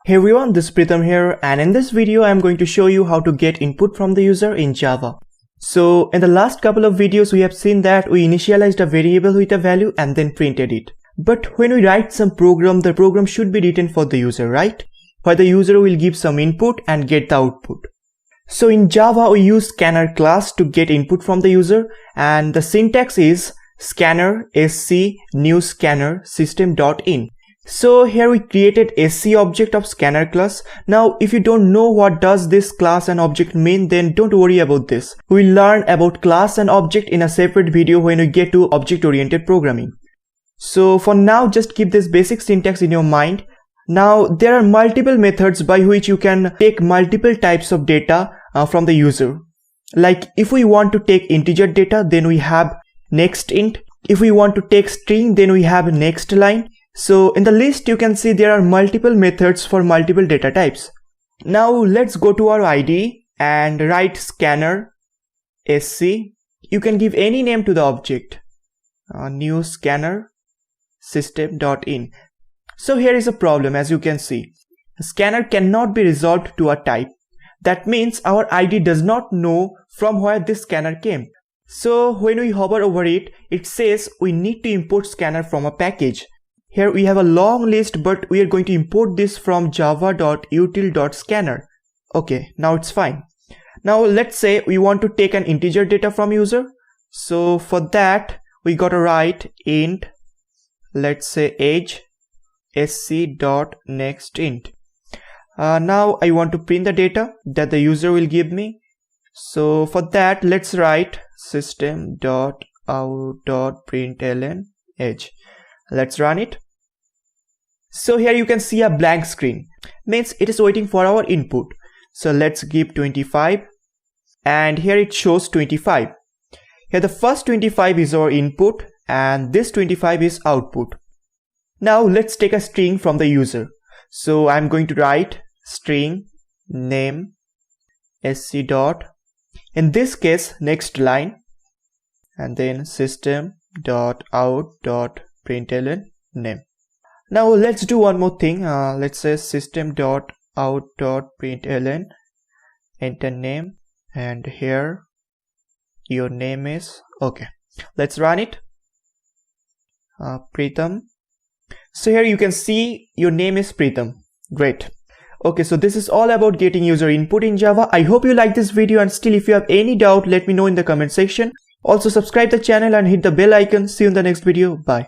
Hey everyone, this is Pritham here, and in this video I am going to show you how to get input from the user in Java. So in the last couple of videos we have seen that we initialized a variable with a value and then printed it. But when we write some program, the program should be written for the user, right? Where the user will give some input and get the output. So in Java we use scanner class to get input from the user, and the syntax is scanner sc new scanner system.in. So here we created sc object of scanner class. Now if you don't know what does this class and object mean, then don't worry about this. We'll learn about class and object in a separate video when we get to object oriented programming. So for now, just keep this basic syntax in your mind. Now there are multiple methods by which you can take multiple types of data from the user. Like if we want to take integer data, then we have next int. If we want to take string, then we have next line. So in the list you can see there are multiple methods for multiple data types. Now let's go to our IDE and write scanner sc. You can give any name to the object. New scanner system.in. So here is a problem. As you can see, scanner cannot be resolved to a type. That means our IDE does not know from where this scanner came. So when we hover over it, it says we need to import scanner from a package. Here we have a long list, but we are going to import this from java.util.scanner. Okay, now it's fine. Now let's say we want to take an integer data from user. So for that we gotta write int, let's say age sc.nextInt. Now I want to print the data that the user will give me. So for that let's write system.out.println age. Let's run it. So here you can see a blank screen, means it is waiting for our input. So let's give 25, and here it shows 25. Here the first 25 is our input and this 25 is output. Now let's take a string from the user. So I'm going to write string name sc dot, in this case next line, and then system.out.println name. Now let's do one more thing. Let's say system.out.println enter name, and here your name is okay. Let's run it. Pritham. So here you can see your name is Pritham. Great. Okay, so this is all about getting user input in Java. I hope you like this video, and still if you have any doubt, let me know in the comment section. Also subscribe the channel and hit the bell icon. See you in the next video. Bye.